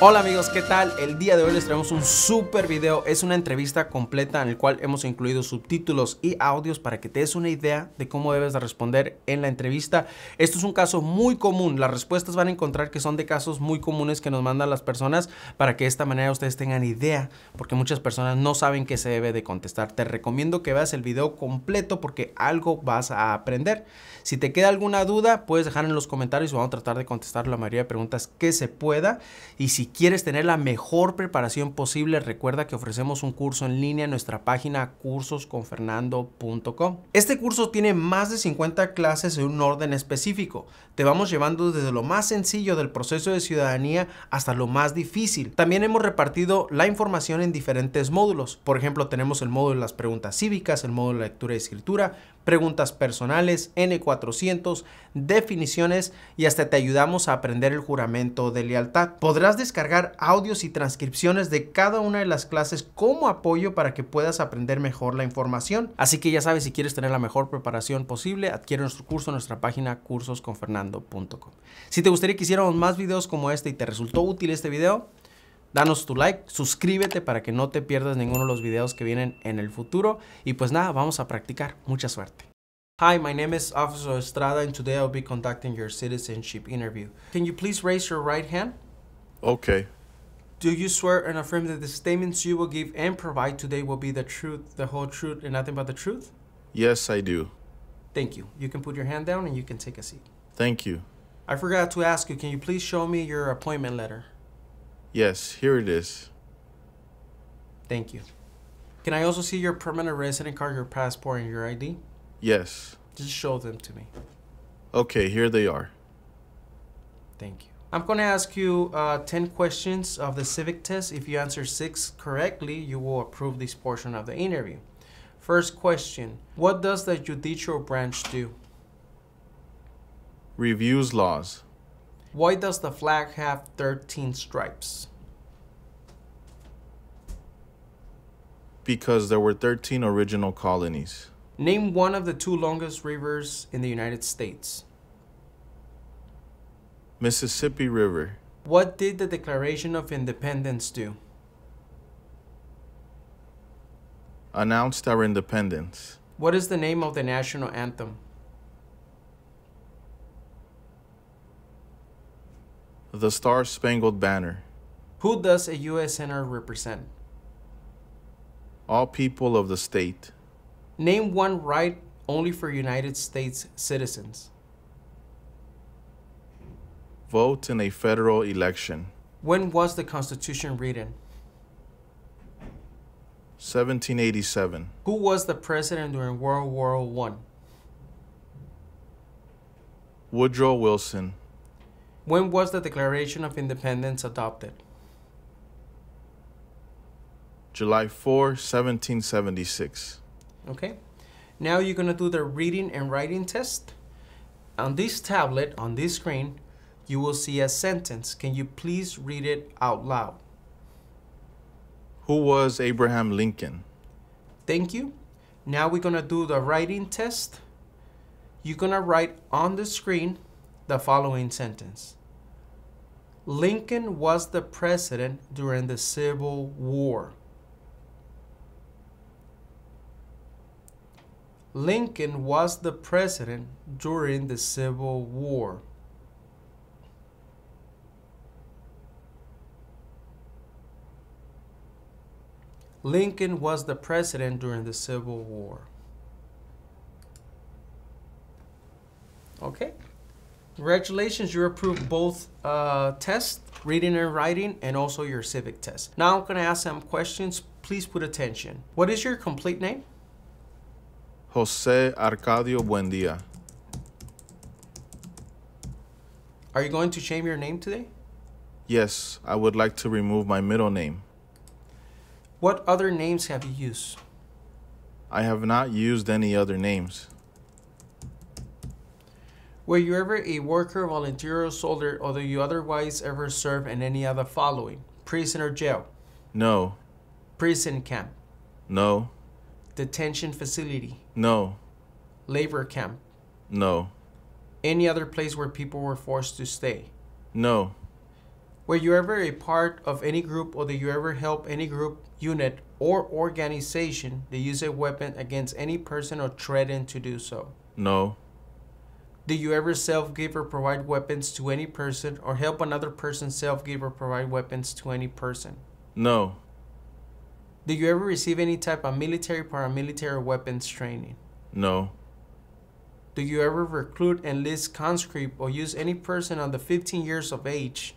Hola amigos, ¿qué tal? El día de hoy les traemos un súper video. Es una entrevista completa en el cual hemos incluido subtítulos y audios para que te des una idea de cómo debes de responder en la entrevista. Esto es un caso muy común. Las respuestas van a encontrar que son de casos muy comunes que nos mandan las personas para que de esta manera ustedes tengan idea, porque muchas personas no saben qué se debe de contestar. Te recomiendo que veas el video completo porque algo vas a aprender. Si te queda alguna duda, puedes dejar en los comentarios y vamos a tratar de contestar la mayoría de preguntas que se pueda. Y si quieres tener la mejor preparación posible, recuerda que ofrecemos un curso en línea en nuestra página cursosconfernando.com. Este curso tiene más de 50 clases en un orden específico. Te vamos llevando desde lo más sencillo del proceso de ciudadanía hasta lo más difícil. También hemos repartido la información en diferentes módulos. Por ejemplo, tenemos el módulo de las preguntas cívicas, el módulo de lectura y escritura, preguntas personales, N400, definiciones y hasta te ayudamos a aprender el juramento de lealtad. Podrás descargar audios y transcripciones de cada una de las clases como apoyo para que puedas aprender mejor la información. Así que ya sabes, si quieres tener la mejor preparación posible, adquiere nuestro curso en nuestra página cursosconfernando.com. Si te gustaría que hiciéramos más videos como este y te resultó útil este video, danos tu like, suscríbete para que no te pierdas ninguno de los videos que vienen en el futuro. Y pues nada, vamos a practicar. Mucha suerte. Hi, my name is Officer Estrada and today I'll be conducting your citizenship interview. Can you please raise your right hand? Okay. Do you swear and affirm that the statements you will give and provide today will be the truth, the whole truth, and nothing but the truth? Yes, I do. Thank you. You can put your hand down and you can take a seat. Thank you. I forgot to ask you, can you please show me your appointment letter? Yes, here it is. Thank you. Can I also see your permanent resident card, your passport, and your ID? Yes. Just show them to me. Okay, here they are. Thank you. I'm going to ask you 10 questions of the civic test. If you answer 6 correctly, you will approve this portion of the interview. First question, what does the judicial branch do? Reviews laws. Why does the flag have 13 stripes? Because there were 13 original colonies. Name one of the 2 longest rivers in the United States. Mississippi River. What did the Declaration of Independence do? Announced our independence. What is the name of the national anthem? The Star-Spangled Banner. Who does a U.S. Senator represent? All people of the state. Name one right only for United States citizens. Vote in a federal election. When was the Constitution written? 1787. Who was the president during World War I? Woodrow Wilson. When was the Declaration of Independence adopted? July 4, 1776. Okay. Now you're going to do the reading and writing test. On this tablet, on this screen, you will see a sentence. Can you please read it out loud? Who was Abraham Lincoln? Thank you. Now we're going to do the writing test. You're going to write on the screen the following sentence. Lincoln was the president during the Civil War. Lincoln was the president during the Civil War. Lincoln was the president during the Civil War. Okay. Congratulations, you approved both tests, reading and writing, and also your civic test. Now I'm going to ask some questions. Please put attention. What is your complete name? José Arcadio Buendía. Are you going to change your name today? Yes, I would like to remove my middle name. What other names have you used? I have not used any other names. Were you ever a worker, volunteer, or soldier, or do you otherwise ever serve in any other following? Prison or jail? No. Prison camp? No. Detention facility? No. Labor camp? No. Any other place where people were forced to stay? No. Were you ever a part of any group, or did you ever help any group, unit, or organization that use a weapon against any person or threaten to do so? No. Did you ever self-give or provide weapons to any person, or help another person self-give or provide weapons to any person? No. Did you ever receive any type of military, paramilitary, or weapons training? No. Do you ever recruit, enlist, conscript, or use any person under 15 years of age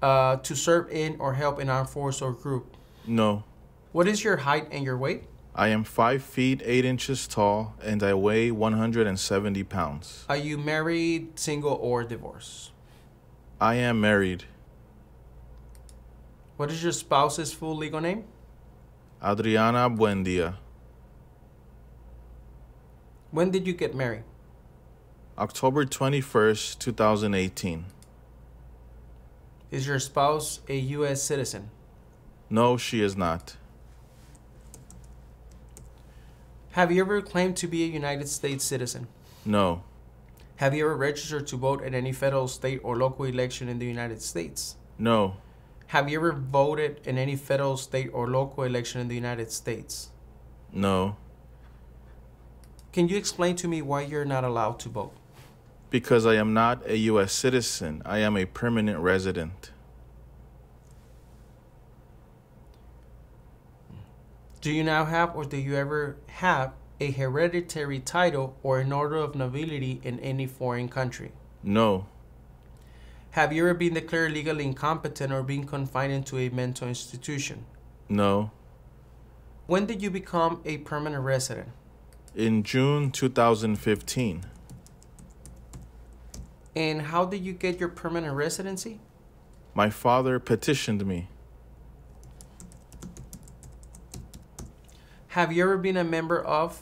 to serve in or help in armed force or group? No. What is your height and your weight? I am 5 feet 8 inches tall and I weigh 170 pounds. Are you married, single, or divorced? I am married. What is your spouse's full legal name? Adriana Buendia. When did you get married? October 21st, 2018. Is your spouse a U.S. citizen? No, she is not. Have you ever claimed to be a United States citizen? No. Have you ever registered to vote at any federal, state, or local election in the United States? No. Have you ever voted in any federal, state, or local election in the United States? No. Can you explain to me why you're not allowed to vote? Because I am not a U.S. citizen. I am a permanent resident. Do you now have, or do you ever have, a hereditary title or an order of nobility in any foreign country? No. Have you ever been declared legally incompetent or been confined into a mental institution? No. When did you become a permanent resident? In June 2015. And how did you get your permanent residency? My father petitioned me. Have you ever been a member of,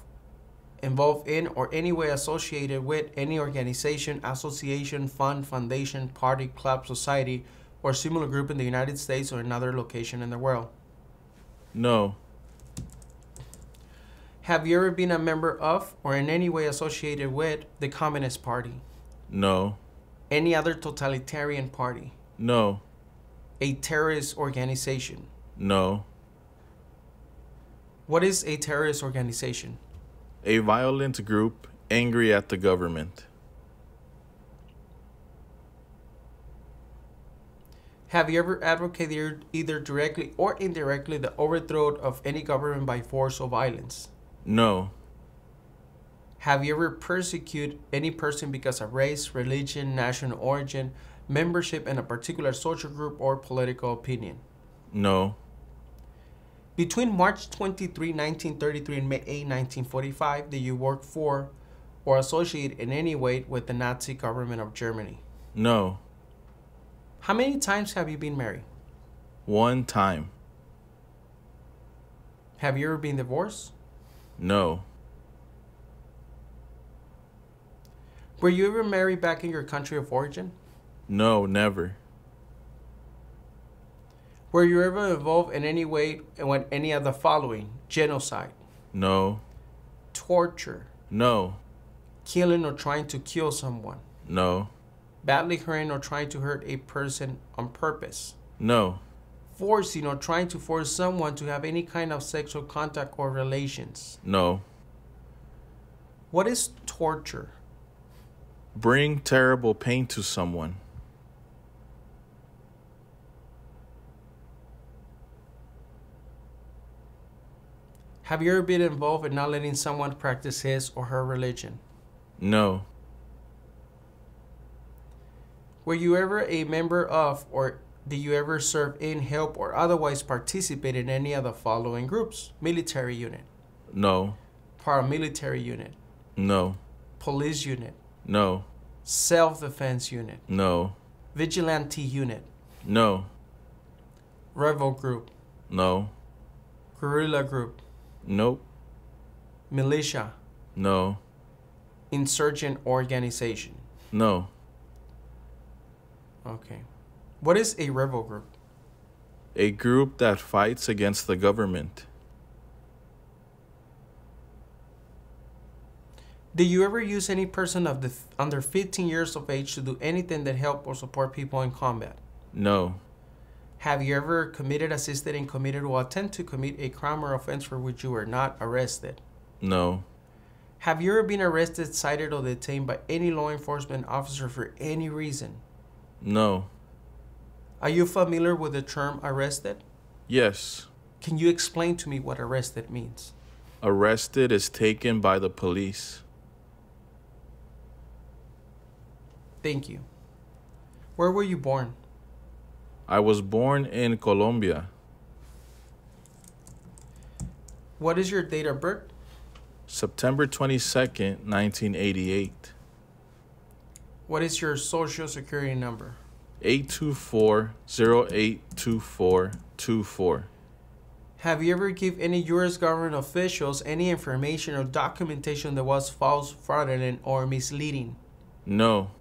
involved in, or any way associated with any organization, association, fund, foundation, party, club, society, or similar group in the United States or another location in the world? No. Have you ever been a member of, or in any way associated with, the Communist Party? No. Any other totalitarian party? No. A terrorist organization? No. What is a terrorist organization? A violent group angry at the government. Have you ever advocated either directly or indirectly the overthrow of any government by force or violence? No. Have you ever persecuted any person because of race, religion, national origin, membership in a particular social group, or political opinion? No. Between March 23, 1933 and May 8, 1945, did you work for or associate in any way with the Nazi government of Germany? No. How many times have you been married? 1 time. Have you ever been divorced? No. Were you ever married back in your country of origin? No, never. Were you ever involved in any way in any of the following? Genocide, No. torture, No. killing or trying to kill someone, No. badly hurting or trying to hurt a person on purpose, No. forcing or trying to force someone to have any kind of sexual contact or relations? No. What is torture? Bring terrible pain to someone. Have you ever been involved in not letting someone practice his or her religion? No. Were you ever a member of, or did you ever serve in, help, or otherwise participate in any of the following groups? Military unit, No. paramilitary unit, No. police unit, No. self-defense unit, No. vigilante unit, No. rebel group, No. guerrilla group, Nope. militia, No. insurgent organization? No. Okay. What is a rebel group? A group that fights against the government. Did you ever use any person of under 15 years of age to do anything that help or support people in combat? No. Have you ever committed, assisted, and committed or attempt to commit a crime or offense for which you were not arrested? No. Have you ever been arrested, cited, or detained by any law enforcement officer for any reason? No. Are you familiar with the term arrested? Yes. Can you explain to me what arrested means? Arrested is taken by the police. Thank you. Where were you born? I was born in Colombia. What is your date of birth? September 22nd, 1988. What is your social security number? 824-082424. Have you ever given any U.S. government officials any information or documentation that was false, fraudulent, or misleading? No.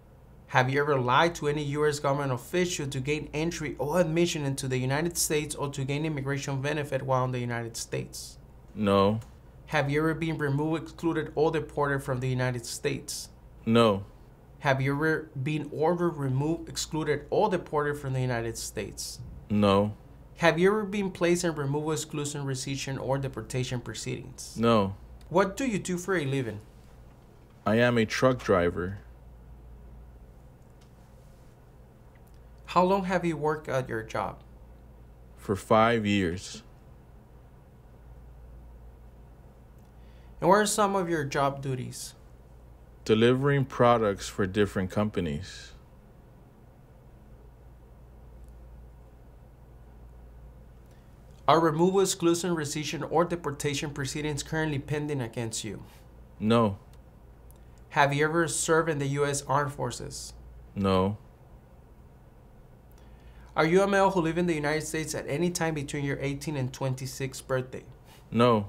Have you ever lied to any U.S. government official to gain entry or admission into the United States or to gain immigration benefit while in the United States? No. Have you ever been removed, excluded, or deported from the United States? No. Have you ever been ordered, removed, excluded, or deported from the United States? No. Have you ever been placed in removal, exclusion, rescission, or deportation proceedings? No. What do you do for a living? I am a truck driver. How long have you worked at your job? For 5 years. And what are some of your job duties? Delivering products for different companies. Are removal, exclusion, rescission, or deportation proceedings currently pending against you? No. Have you ever served in the U.S. Armed Forces? No. Are you a male who lived in the United States at any time between your 18th and 26th birthday? No.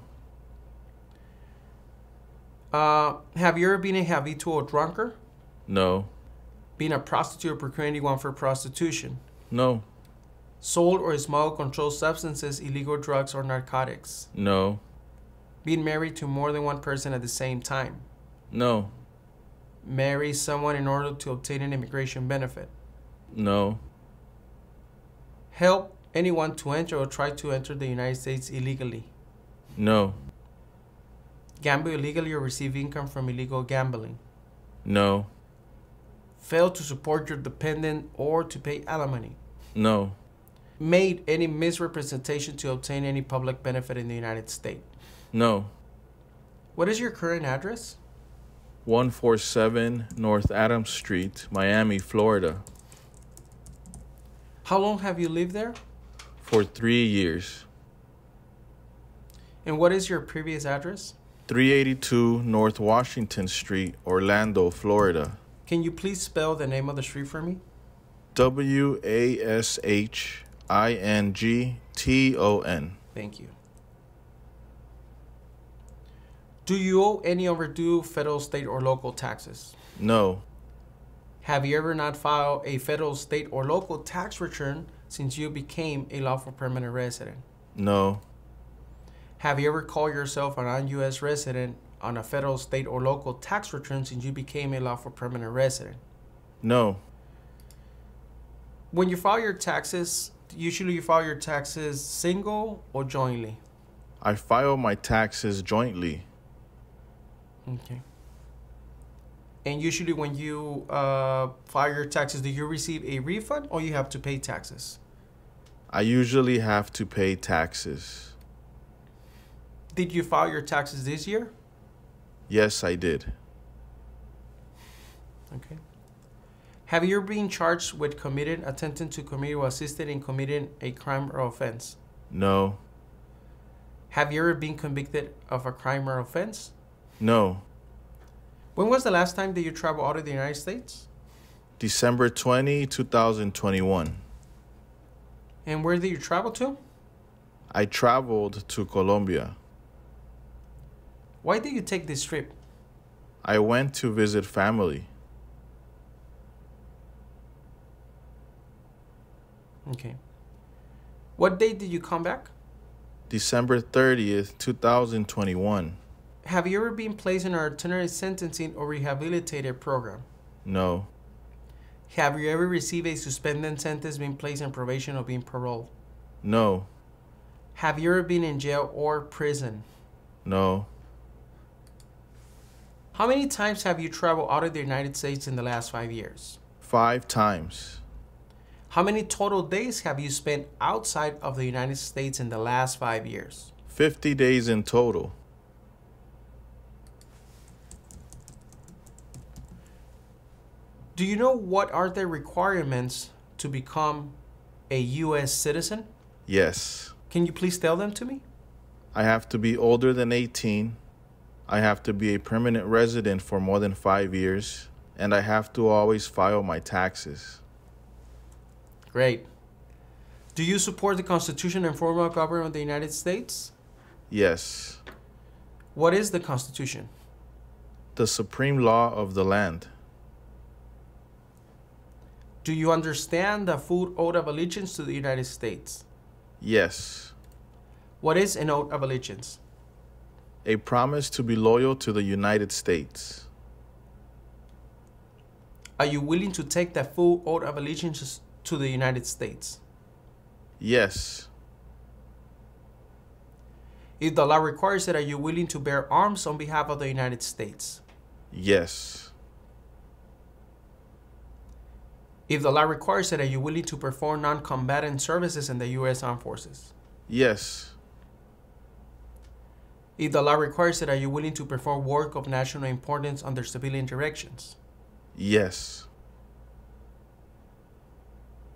Have you ever been a habitual drunkard? No. Been a prostitute or procuring anyone for prostitution? No. Sold or smuggled controlled substances, illegal drugs, or narcotics? No. Been married to more than one person at the same time? No. Marry someone in order to obtain an immigration benefit? No. Help anyone to enter or try to enter the United States illegally? No. Gamble illegally or receive income from illegal gambling? No. Fail to support your dependent or to pay alimony? No. Made any misrepresentation to obtain any public benefit in the United States? No. What is your current address? 147 North Adams Street, Miami, Florida. How long have you lived there? For 3 years. And what is your previous address? 382 North Washington Street, Orlando, Florida. Can you please spell the name of the street for me? Washington. Thank you. Do you owe any overdue federal, state, or local taxes? No. Have you ever not filed a federal, state, or local tax return since you became a lawful permanent resident? No. Have you ever called yourself a non-U.S. resident on a federal, state, or local tax return since you became a lawful permanent resident? No. When you file your taxes, usually you file your taxes single or jointly? I file my taxes jointly. Okay. And usually when you file your taxes, do you receive a refund or you have to pay taxes? I usually have to pay taxes. Did you file your taxes this year? Yes, I did. Okay. Have you ever been charged with committing, attempting to commit, or assisted in committing a crime or offense? No. Have you ever been convicted of a crime or offense? No. When was the last time that you traveled out of the United States? December 20, 2021. And where did you travel to? I traveled to Colombia. Why did you take this trip? I went to visit family. Okay. What date did you come back? December 30th, 2021. Have you ever been placed in an alternative sentencing or rehabilitative program? No. Have you ever received a suspended sentence, been placed on probation, or been paroled? No. Have you ever been in jail or prison? No. How many times have you traveled out of the United States in the last 5 years? 5 times. How many total days have you spent outside of the United States in the last 5 years? 50 days in total. Do you know what are the requirements to become a U.S. citizen? Yes. Can you please tell them to me? I have to be older than 18. I have to be a permanent resident for more than 5 years. And I have to always file my taxes. Great. Do you support the Constitution and form of government of the United States? Yes. What is the Constitution? The supreme law of the land. Do you understand the full oath of allegiance to the United States? Yes. What is an oath of allegiance? A promise to be loyal to the United States. Are you willing to take the full oath of allegiance to the United States? Yes. If the law requires it, are you willing to bear arms on behalf of the United States? Yes. If the law requires it, are you willing to perform non-combatant services in the U.S. Armed Forces? Yes. If the law requires it, are you willing to perform work of national importance under civilian directions? Yes.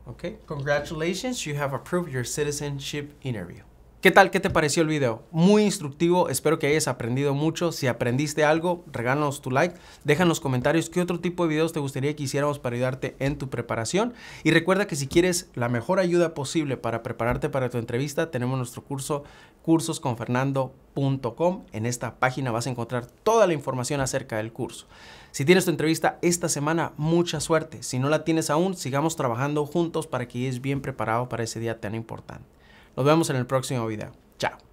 Okay, congratulations, you have approved your citizenship interview. ¿Qué tal? ¿Qué te pareció el video? Muy instructivo, espero que hayas aprendido mucho. Si aprendiste algo, regálanos tu like, deja en los comentarios qué otro tipo de videos te gustaría que hiciéramos para ayudarte en tu preparación. Y recuerda que si quieres la mejor ayuda posible para prepararte para tu entrevista, tenemos nuestro curso cursosconfernando.com. En esta página vas a encontrar toda la información acerca del curso. Si tienes tu entrevista esta semana, mucha suerte. Si no la tienes aún, sigamos trabajando juntos para que llegues bien preparado para ese día tan importante. Nos vemos en el próximo video. Chao.